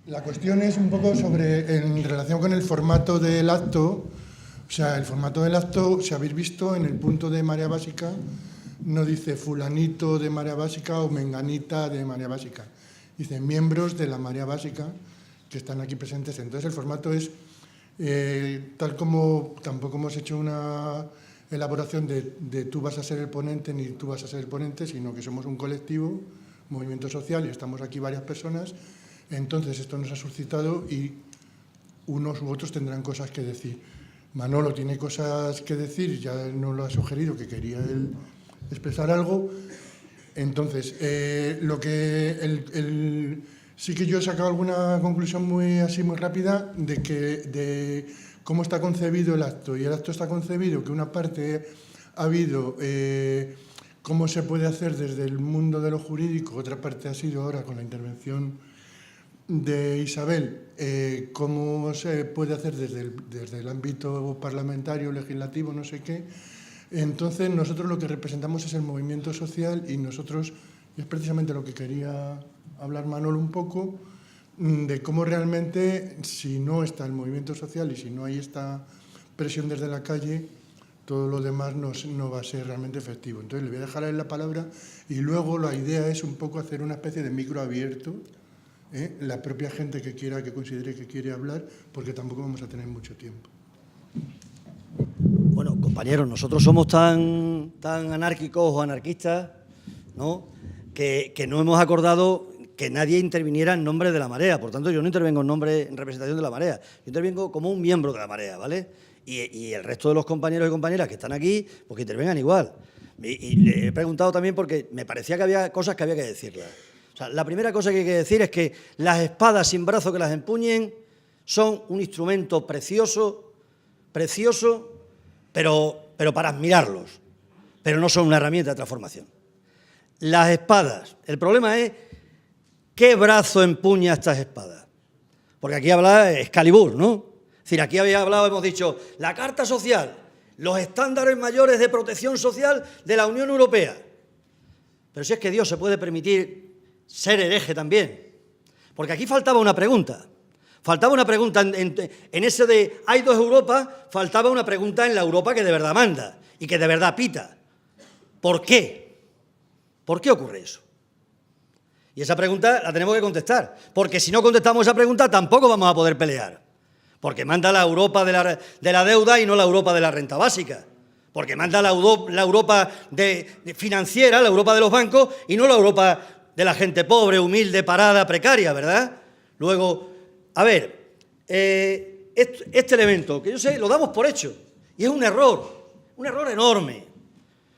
La cuestión es un poco sobre, en relación con el formato del acto. O sea, el formato del acto, si habéis visto, en el punto de Marea Básica, no dice fulanito de Marea Básica o menganita de Marea Básica. Dice miembros de la Marea Básica que están aquí presentes. Entonces el formato es, tal como tampoco hemos hecho una elaboración de tú vas a ser el ponente ni tú vas a ser el ponente, sino que somos un colectivo, movimiento social, y estamos aquí varias personas. Entonces esto nos ha suscitado y unos u otros tendrán cosas que decir. Manolo tiene cosas que decir, ya nos lo ha sugerido que quería él expresar algo. Entonces, sí que yo he sacado alguna conclusión muy rápida de cómo está concebido el acto. Y el acto está concebido que una parte ha habido cómo se puede hacer desde el mundo de lo jurídico, otra parte ha sido ahora con la intervención de Isabel, cómo se puede hacer desde el ámbito parlamentario, legislativo, no sé qué. Entonces, nosotros lo que representamos es el movimiento social y nosotros, y es precisamente lo que quería hablar Manolo un poco, de cómo realmente, si no está el movimiento social y si no hay esta presión desde la calle, todo lo demás no va a ser realmente efectivo. Entonces, le voy a dejar a él la palabra y luego la idea es un poco hacer una especie de micro abierto, la propia gente que considere que quiere hablar, porque tampoco vamos a tener mucho tiempo. Bueno, compañeros, nosotros somos tan anárquicos o anarquistas, ¿no?, que no hemos acordado que nadie interviniera en nombre de la Marea. Por tanto, yo no intervengo en representación de la Marea. Yo intervengo como un miembro de la Marea, ¿vale? Y el resto de los compañeros y compañeras que están aquí, pues que intervengan igual. Y le he preguntado también porque me parecía que había cosas que había que decirlas. O sea, la primera cosa que hay que decir es que las espadas sin brazo que las empuñen son un instrumento precioso, pero para admirarlos, pero no son una herramienta de transformación. Las espadas, el problema es qué brazo empuña estas espadas. Porque aquí habla Excalibur, ¿no? Es decir, aquí había hablado, hemos dicho, la Carta Social, los estándares mayores de protección social de la Unión Europea. Pero si es que Dios se puede permitir ser hereje también. Porque aquí faltaba una pregunta. Faltaba una pregunta en ese de hay dos Europas, faltaba una pregunta en la Europa que de verdad manda y que de verdad pita. ¿Por qué? ¿Por qué ocurre eso? Y esa pregunta la tenemos que contestar, porque si no contestamos esa pregunta tampoco vamos a poder pelear. Porque manda la Europa de la deuda y no la Europa de la renta básica. Porque manda la Europa financiera, la Europa de los bancos y no la Europa de la gente pobre, humilde, parada, precaria, ¿verdad? Luego, a ver, este elemento, que yo sé, lo damos por hecho, y es un error enorme,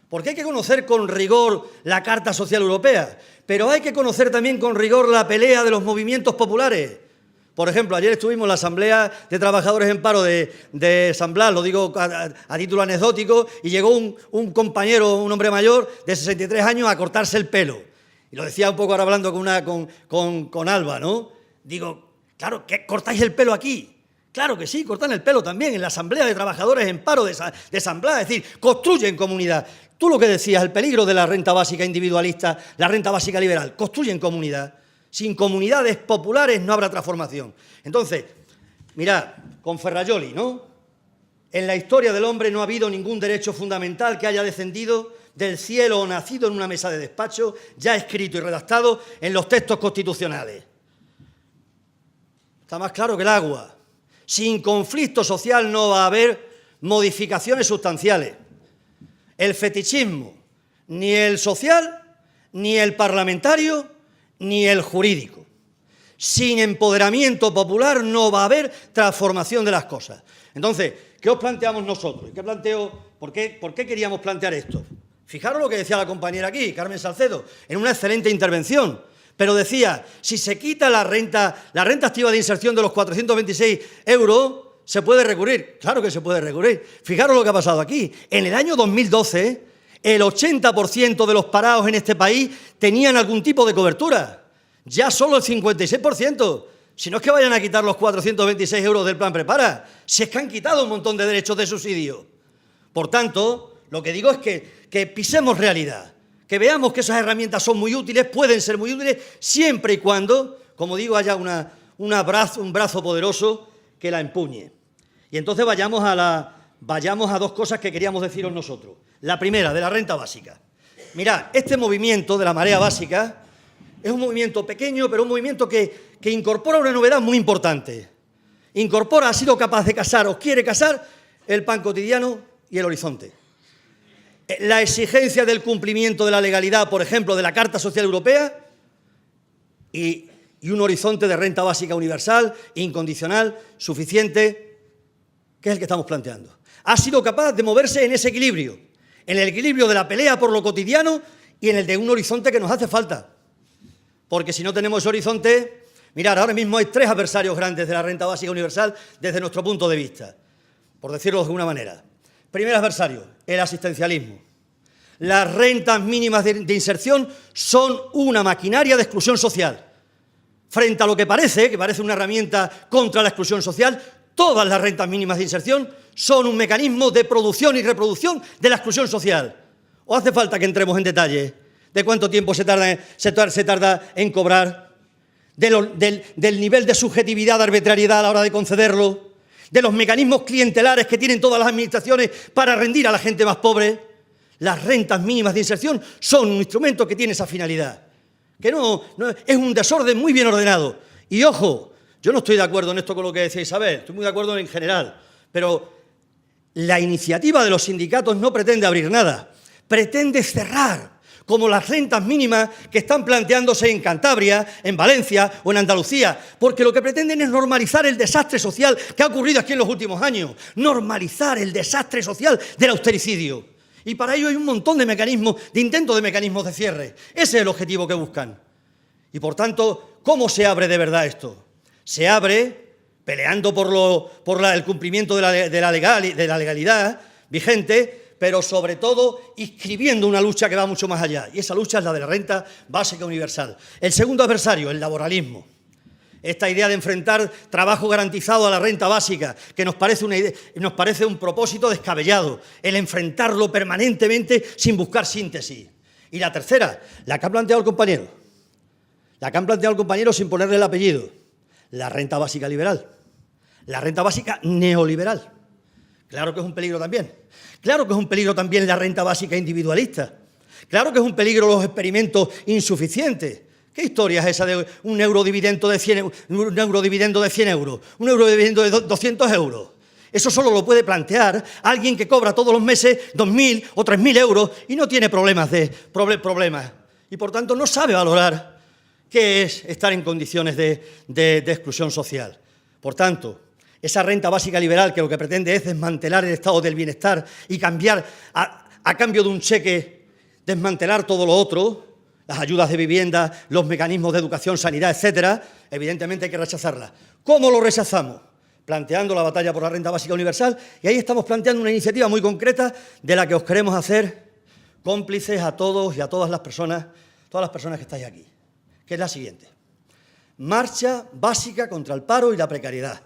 porque hay que conocer con rigor la Carta Social Europea, pero hay que conocer también con rigor la pelea de los movimientos populares. Por ejemplo, ayer estuvimos en la Asamblea de Trabajadores en Paro de San Blas, lo digo a título anecdótico, y llegó un compañero, un hombre mayor de 63 años, a cortarse el pelo. Y lo decía un poco ahora hablando con Alba, ¿no? Digo, claro, ¿qué cortáis el pelo aquí? Claro que sí, cortan el pelo también en la Asamblea de Trabajadores en Paro de San Blas, es decir, construyen comunidad. Tú lo que decías, el peligro de la renta básica individualista, la renta básica liberal, construyen comunidad. Sin comunidades populares no habrá transformación. Entonces, mirad, con Ferrajoli, ¿no? En la historia del hombre no ha habido ningún derecho fundamental que haya descendido del cielo o nacido en una mesa de despacho, ya escrito y redactado en los textos constitucionales. Está más claro que el agua. Sin conflicto social no va a haber modificaciones sustanciales. El fetichismo, ni el social, ni el parlamentario, ni el jurídico. Sin empoderamiento popular no va a haber transformación de las cosas. Entonces, ¿qué os planteamos nosotros? ¿Por qué queríamos plantear esto? Fijaros lo que decía la compañera aquí, Carmen Salcedo, en una excelente intervención. Pero decía, si se quita la renta activa de inserción de los 426 euros, ¿se puede recurrir? Claro que se puede recurrir. Fijaros lo que ha pasado aquí. En el año 2012, el 80% de los parados en este país tenían algún tipo de cobertura. Ya solo el 56%. Si no es que vayan a quitar los 426 euros del Plan Prepara, si es que han quitado un montón de derechos de subsidio. Por tanto, lo que digo es que pisemos realidad, que veamos que esas herramientas son muy útiles, pueden ser muy útiles, siempre y cuando, como digo, haya un brazo poderoso que la empuñe. Y entonces vayamos a dos cosas que queríamos deciros nosotros. La primera, de la renta básica. Mirad, este movimiento de la marea básica es un movimiento pequeño, pero un movimiento que incorpora una novedad muy importante. Ha sido capaz de casar, o quiere casar, el pan cotidiano y el horizonte. La exigencia del cumplimiento de la legalidad, por ejemplo, de la Carta Social Europea y un horizonte de renta básica universal, incondicional, suficiente, que es el que estamos planteando. Ha sido capaz de moverse en ese equilibrio, en el equilibrio de la pelea por lo cotidiano y en el de un horizonte que nos hace falta. Porque si no tenemos ese horizonte, mirad, ahora mismo hay 3 adversarios grandes de la renta básica universal desde nuestro punto de vista, por decirlo de alguna manera. Primer adversario, el asistencialismo. Las rentas mínimas de inserción son una maquinaria de exclusión social. Frente a lo que parece una herramienta contra la exclusión social, todas las rentas mínimas de inserción son un mecanismo de producción y reproducción de la exclusión social. ¿O hace falta que entremos en detalle de cuánto tiempo se tarda en cobrar, del nivel de subjetividad, de arbitrariedad a la hora de concederlo, de los mecanismos clientelares que tienen todas las administraciones para rendir a la gente más pobre? Las rentas mínimas de inserción son un instrumento que tiene esa finalidad, que no es un desorden muy bien ordenado. Y ojo, yo no estoy de acuerdo en esto con lo que decía Isabel, estoy muy de acuerdo en general, pero la iniciativa de los sindicatos no pretende abrir nada, pretende cerrar, como las rentas mínimas que están planteándose en Cantabria, en Valencia o en Andalucía, porque lo que pretenden es normalizar el desastre social que ha ocurrido aquí en los últimos años, normalizar el desastre social del austericidio. Y para ello hay un montón de mecanismos, de intentos de mecanismos de cierre. Ese es el objetivo que buscan. Y por tanto, ¿cómo se abre de verdad esto? Se abre peleando por el cumplimiento de la legalidad vigente, pero sobre todo inscribiendo una lucha que va mucho más allá. Y esa lucha es la de la renta básica universal. El segundo adversario, el laboralismo. Esta idea de enfrentar trabajo garantizado a la renta básica, que nos parece un propósito descabellado, el enfrentarlo permanentemente sin buscar síntesis. Y la tercera, la que ha planteado el compañero, sin ponerle el apellido, la renta básica liberal, la renta básica neoliberal. Claro que es un peligro también. Claro que es un peligro también la renta básica individualista. Claro que es un peligro los experimentos insuficientes. ¿Qué historia es esa de un eurodividendo de 100 euros, un eurodividendo de 200 euros? Eso solo lo puede plantear alguien que cobra todos los meses 2.000 o 3.000 euros y no tiene problemas. Y por tanto no sabe valorar qué es estar en condiciones de exclusión social. Por tanto, esa renta básica liberal que lo que pretende es desmantelar el estado del bienestar y cambiar, a cambio de un cheque, desmantelar todo lo otro, las ayudas de vivienda, los mecanismos de educación, sanidad, etcétera, evidentemente hay que rechazarlas. ¿Cómo lo rechazamos? Planteando la batalla por la renta básica universal, y ahí estamos planteando una iniciativa muy concreta de la que os queremos hacer cómplices a todos y a todas las personas que estáis aquí, que es la siguiente. Marcha básica contra el paro y la precariedad.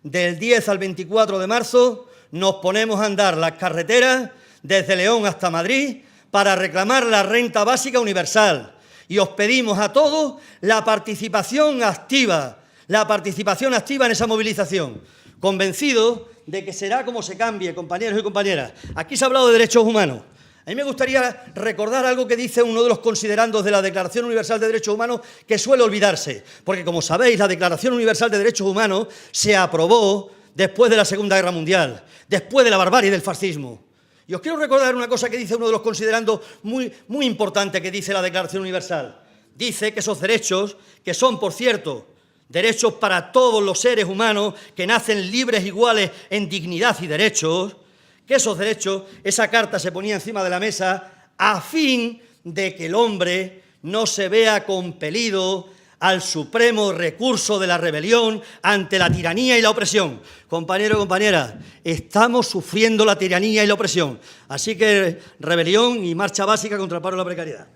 Del 10 al 24 de marzo nos ponemos a andar las carreteras desde León hasta Madrid para reclamar la renta básica universal. Y os pedimos a todos la participación activa en esa movilización, convencidos de que será como se cambie, compañeros y compañeras. Aquí se ha hablado de derechos humanos. A mí me gustaría recordar algo que dice uno de los considerandos de la Declaración Universal de Derechos Humanos que suele olvidarse, porque como sabéis, la Declaración Universal de Derechos Humanos se aprobó después de la Segunda Guerra Mundial, después de la barbarie del fascismo. Y os quiero recordar una cosa que dice uno de los considerandos muy importante que dice la Declaración Universal. Dice que esos derechos, que son, por cierto, derechos para todos los seres humanos que nacen libres, iguales en dignidad y derechos, que esos derechos, esa carta se ponía encima de la mesa a fin de que el hombre no se vea compelido al supremo recurso de la rebelión ante la tiranía y la opresión. Compañero y compañera, estamos sufriendo la tiranía y la opresión. Así que rebelión y marcha básica contra el paro y la precariedad.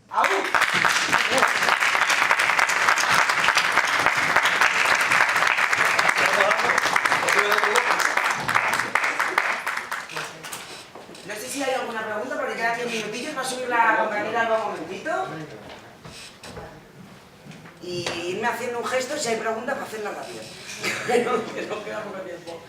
No sé si hay alguna pregunta, porque quedan 10 minutillos. Va a subir la compañera Alba un momentito. Y y irme haciendo un gesto y si hay preguntas para hacerlas rápido. Que no queda poco tiempo.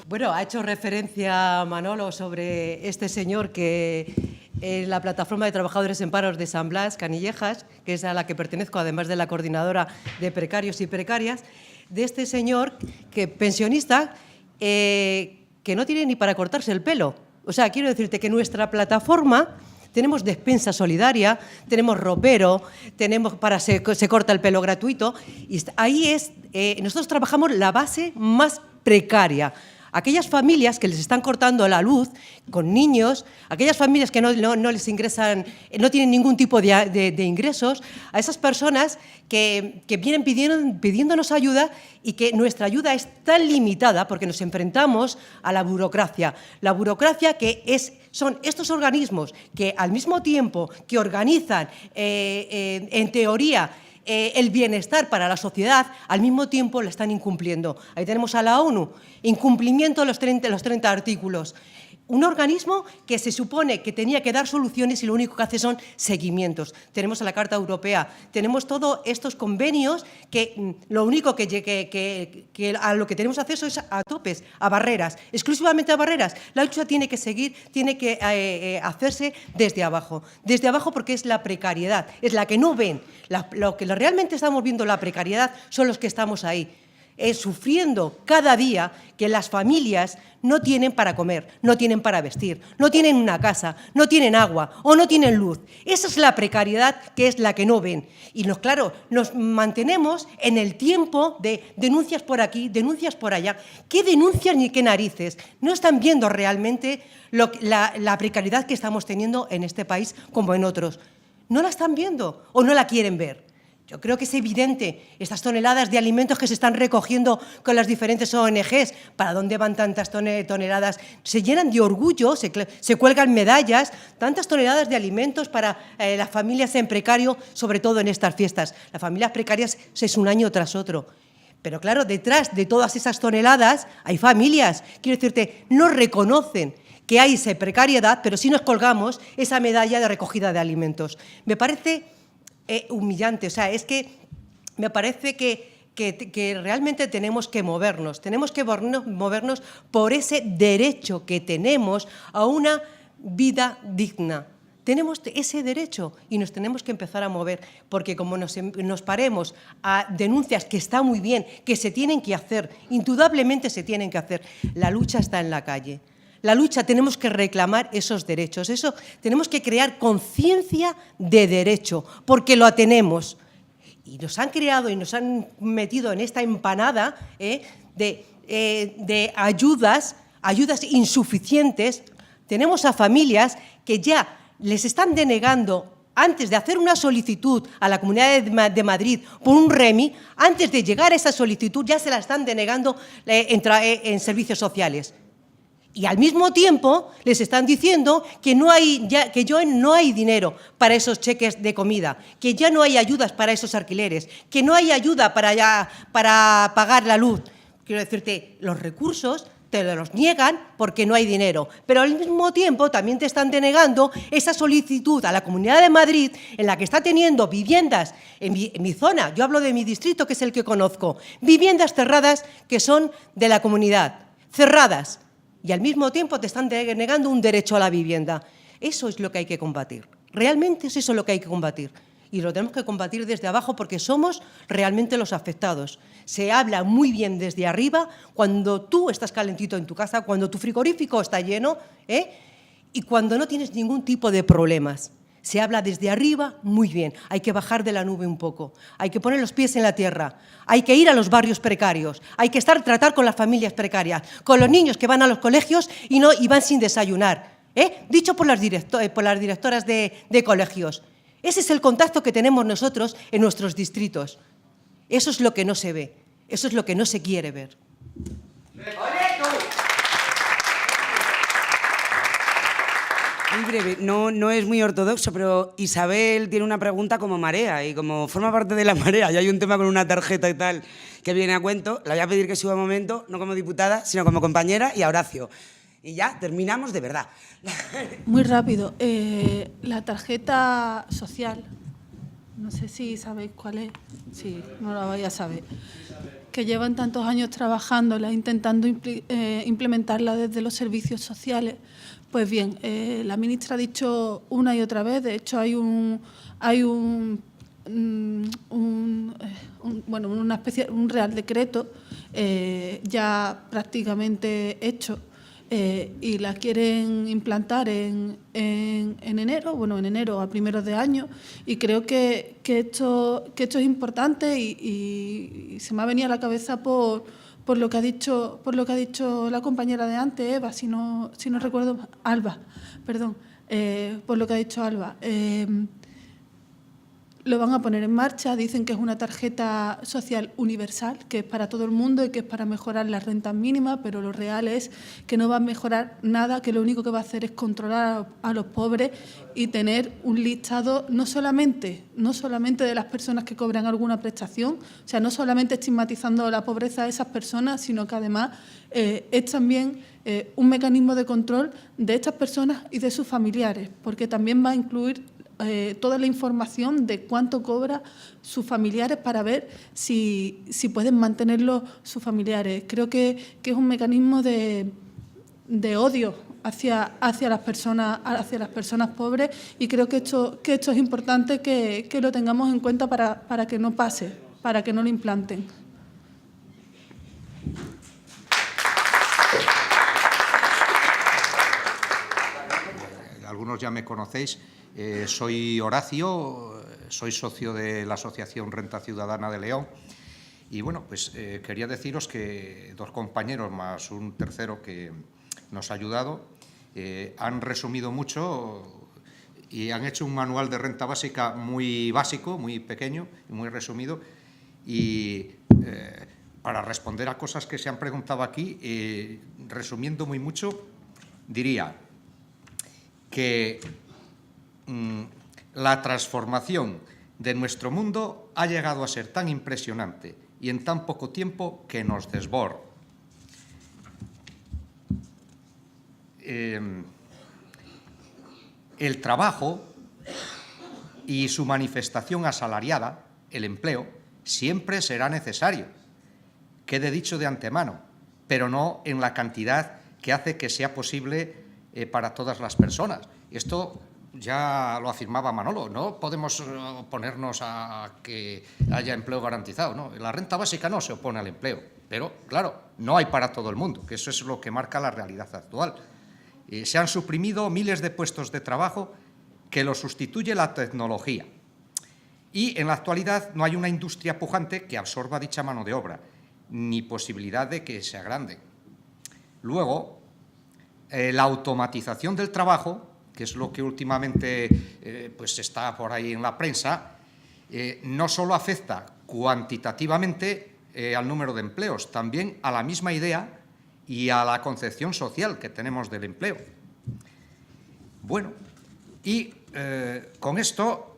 Bueno, ha hecho referencia Manolo sobre este señor que la plataforma de trabajadores en paros de San Blas, Canillejas, que es a la que pertenezco, además de la coordinadora de precarios y precarias, de este señor que pensionista que no tiene ni para cortarse el pelo. O sea, quiero decirte que nuestra plataforma tenemos despensa solidaria, tenemos ropero, tenemos para se corta el pelo gratuito y ahí es nosotros trabajamos la base más precaria. Aquellas familias que les están cortando la luz con niños, aquellas familias que no les ingresan, no tienen ningún tipo de ingresos, a esas personas que vienen pidiéndonos ayuda y que nuestra ayuda es tan limitada porque nos enfrentamos a la burocracia. La burocracia que son estos organismos que al mismo tiempo que organizan en teoría el bienestar para la sociedad, al mismo tiempo la están incumpliendo. Ahí tenemos a la ONU, incumplimiento de los 30 artículos. Un organismo que se supone que tenía que dar soluciones y lo único que hace son seguimientos. Tenemos a la Carta Europea, tenemos todos estos convenios que lo único que a lo que tenemos acceso es a topes, a barreras, exclusivamente a barreras. La lucha tiene que seguir, tiene que hacerse desde abajo porque es la precariedad, es la que no ven. Lo que realmente estamos viendo la precariedad son los que estamos ahí. Sufriendo cada día que las familias no tienen para comer, no tienen para vestir, no tienen una casa, no tienen agua o no tienen luz. Esa es la precariedad que es la que no ven. Y claro, nos mantenemos en el tiempo de denuncias por aquí, denuncias por allá. ¿Qué denuncias ni qué narices? No están viendo realmente la precariedad que estamos teniendo en este país como en otros. No la están viendo o no la quieren ver. Yo creo que es evidente estas toneladas de alimentos que se están recogiendo con las diferentes ONGs. ¿Para dónde van tantas toneladas? Se llenan de orgullo, se cuelgan medallas, tantas toneladas de alimentos para las familias en precario, sobre todo en estas fiestas. Las familias precarias es un año tras otro. Pero claro, detrás de todas esas toneladas hay familias. Quiero decirte, no reconocen que hay esa precariedad, pero sí nos colgamos esa medalla de recogida de alimentos. Me parece humillante, o sea, es que me parece que realmente tenemos que movernos por ese derecho que tenemos a una vida digna. Tenemos ese derecho y nos tenemos que empezar a mover, porque como nos paremos a denuncias que está muy bien, que se tienen que hacer, indudablemente se tienen que hacer, la lucha está en la calle. La lucha tenemos que reclamar esos derechos, tenemos que crear conciencia de derecho, porque lo tenemos. Y nos han creado y nos han metido en esta empanada de ayudas insuficientes. Tenemos a familias que ya les están denegando, antes de hacer una solicitud a la Comunidad de Madrid por un REMI, antes de llegar a esa solicitud ya se la están denegando en servicios sociales. Y al mismo tiempo les están diciendo que no hay dinero para esos cheques de comida, que ya no hay ayudas para esos alquileres, que no hay ayuda para pagar la luz. Quiero decirte, los recursos te los niegan porque no hay dinero, pero al mismo tiempo también te están denegando esa solicitud a la Comunidad de Madrid en la que está teniendo viviendas en mi zona, yo hablo de mi distrito que es el que conozco, viviendas cerradas que son de la comunidad, cerradas. Y al mismo tiempo te están negando un derecho a la vivienda. Eso es lo que hay que combatir. Realmente es eso lo que hay que combatir. Y lo tenemos que combatir desde abajo porque somos realmente los afectados. Se habla muy bien desde arriba cuando tú estás calentito en tu casa, cuando tu frigorífico está lleno, y cuando no tienes ningún tipo de problemas. Se habla desde arriba muy bien, hay que bajar de la nube un poco, hay que poner los pies en la tierra, hay que ir a los barrios precarios, hay que tratar con las familias precarias, con los niños que van a los colegios y van sin desayunar, dicho por las directoras de colegios. Ese es el contacto que tenemos nosotros en nuestros distritos. Eso es lo que no se ve, eso es lo que no se quiere ver. Muy breve, no es muy ortodoxo, pero Isabel tiene una pregunta como marea y como forma parte de la marea y hay un tema con una tarjeta y tal que viene a cuento, la voy a pedir que suba un momento, no como diputada, sino como compañera y a Horacio. Y ya terminamos de verdad. Muy rápido. La tarjeta social no sé si sabéis cuál es, sí, no la vais a saber, que llevan tantos años trabajándola, intentando implementarla desde los servicios sociales. Pues bien, la ministra ha dicho una y otra vez, de hecho hay un Real Decreto ya prácticamente hecho, y la quieren implantar en enero, a primeros de año, y creo que esto es importante y se me ha venido a la cabeza por lo que ha dicho la compañera de antes, Eva, si no recuerdo, Alba, perdón, por lo que ha dicho Alba. Lo van a poner en marcha, dicen que es una tarjeta social universal, que es para todo el mundo y que es para mejorar las rentas mínimas, pero lo real es que no va a mejorar nada, que lo único que va a hacer es controlar a los pobres y tener un listado no solamente de las personas que cobran alguna prestación, o sea, no solamente estigmatizando la pobreza de esas personas, sino que además es también un mecanismo de control de estas personas y de sus familiares, porque también va a incluir toda la información de cuánto cobra sus familiares para ver si pueden mantenerlo sus familiares. Creo que es un mecanismo de odio hacia las personas pobres, y creo que esto es importante que lo tengamos en cuenta para que no pase, para que no lo implanten. Algunos ya me conocéis. Soy Horacio, soy socio de la Asociación Renta Ciudadana de León, y bueno, pues quería deciros que 2 compañeros más un tercero que nos ha ayudado han resumido mucho y han hecho un manual de renta básica muy básico, muy pequeño y muy resumido, y para responder a cosas que se han preguntado aquí, resumiendo muy mucho, diría que la transformación de nuestro mundo ha llegado a ser tan impresionante y en tan poco tiempo que nos desborda. El trabajo y su manifestación asalariada, el empleo, siempre será necesario, quede dicho de antemano, pero no en la cantidad que hace que sea posible para todas las personas. Esto ya lo afirmaba Manolo, no podemos oponernos a que haya empleo garantizado, ¿no? La renta básica no se opone al empleo, pero claro, no hay para todo el mundo, que eso es lo que marca la realidad actual. Se han suprimido miles de puestos de trabajo que lo sustituye la tecnología, y en la actualidad no hay una industria pujante que absorba dicha mano de obra, ni posibilidad de que se agrande. Luego, la automatización del trabajo, que es lo que últimamente pues está por ahí en la prensa, no solo afecta cuantitativamente al número de empleos, también a la misma idea y a la concepción social que tenemos del empleo. Bueno, y con esto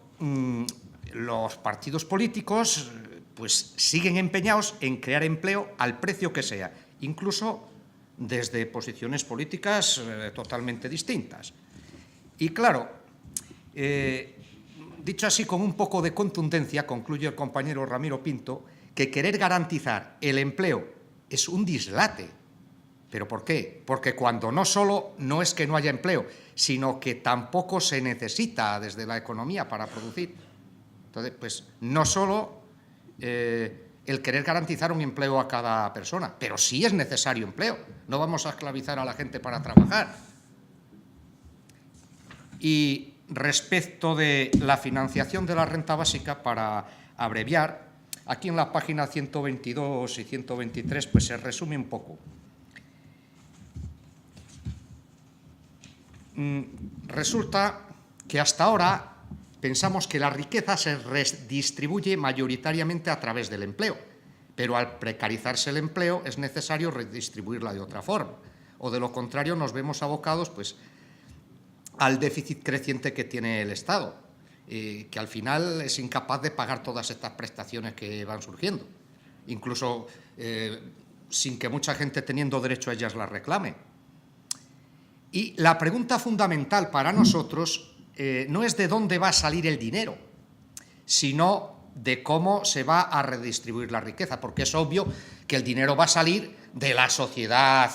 los partidos políticos pues siguen empeñados en crear empleo al precio que sea, incluso desde posiciones políticas totalmente distintas. Y claro, dicho así con un poco de contundencia, concluye el compañero Ramiro Pinto, que querer garantizar el empleo es un dislate. ¿Pero por qué? Porque cuando no solo no es que no haya empleo, sino que tampoco se necesita desde la economía para producir. Entonces, pues no solo el querer garantizar un empleo a cada persona, pero sí es necesario empleo. No vamos a esclavizar a la gente para trabajar. Y respecto de la financiación de la renta básica, para abreviar, aquí en la página 122 y 123 pues se resume un poco. Resulta que hasta ahora pensamos que la riqueza se redistribuye mayoritariamente a través del empleo, pero al precarizarse el empleo es necesario redistribuirla de otra forma, o de lo contrario nos vemos abocados pues al déficit creciente que tiene el Estado, que al final es incapaz de pagar todas estas prestaciones que van surgiendo, incluso sin que mucha gente teniendo derecho a ellas las reclame. Y la pregunta fundamental para nosotros no es de dónde va a salir el dinero, sino de cómo se va a redistribuir la riqueza, porque es obvio que el dinero va a salir de la sociedad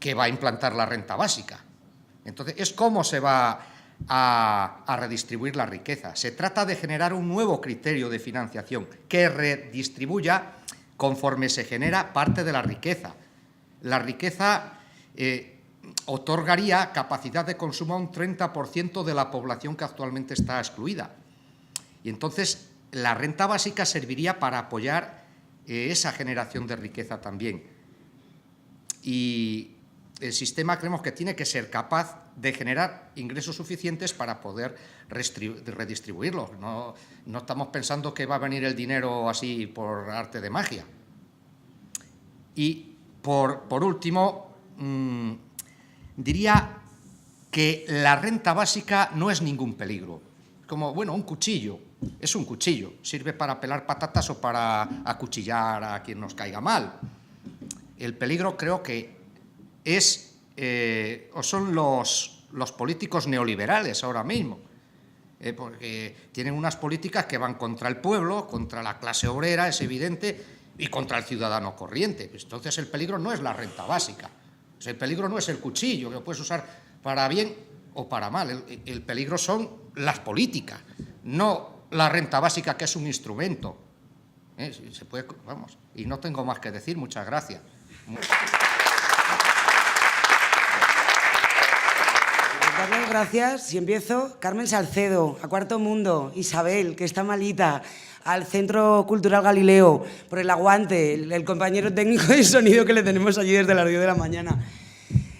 que va a implantar la renta básica. Entonces, es cómo se va a redistribuir la riqueza. Se trata de generar un nuevo criterio de financiación que redistribuya conforme se genera parte de la riqueza. La riqueza otorgaría capacidad de consumo a un 30% de la población que actualmente está excluida. Y entonces la renta básica serviría para apoyar esa generación de riqueza también. Y el sistema creemos que tiene que ser capaz de generar ingresos suficientes para poder redistribuirlos. No estamos pensando que va a venir el dinero así por arte de magia. Y por último, diría que la renta básica no es ningún peligro. Como, bueno, un cuchillo. Es un cuchillo. Sirve para pelar patatas o para acuchillar a quien nos caiga mal. El peligro creo que es o son los políticos neoliberales ahora mismo, porque tienen unas políticas que van contra el pueblo, contra la clase obrera, es evidente, y contra el ciudadano corriente. Entonces el peligro no es la renta básica, o sea, el peligro no es el cuchillo, que lo puedes usar para bien o para mal, el peligro son las políticas, no la renta básica, que es un instrumento. Se puede, vamos, y no tengo más que decir, muchas gracias. Darles gracias, si empiezo, Carmen Salcedo, a Cuarto Mundo, Isabel, que está malita, al Centro Cultural Galileo, por el aguante, el compañero técnico de sonido que le tenemos allí desde las 10 de la mañana.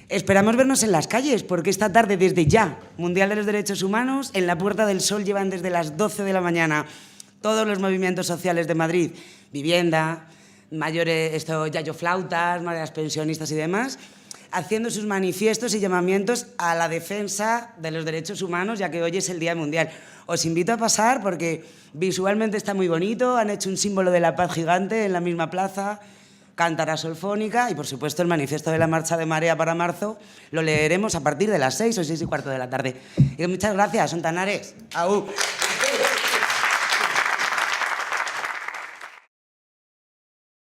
Esperamos vernos en las calles, porque esta tarde, desde ya, Mundial de los Derechos Humanos, en la Puerta del Sol llevan desde las 12 de la mañana todos los movimientos sociales de Madrid, vivienda, mayores, yayoflautas, madres pensionistas y demás, haciendo sus manifiestos y llamamientos a la defensa de los derechos humanos, ya que hoy es el Día Mundial. Os invito a pasar porque visualmente está muy bonito, han hecho un símbolo de la paz gigante en la misma plaza, cántara solfónica y, por supuesto, el manifiesto de la Marcha de Marea para marzo lo leeremos a partir de las 6 o 6:15 de la tarde. Y muchas gracias, Sontanares. ¡Au!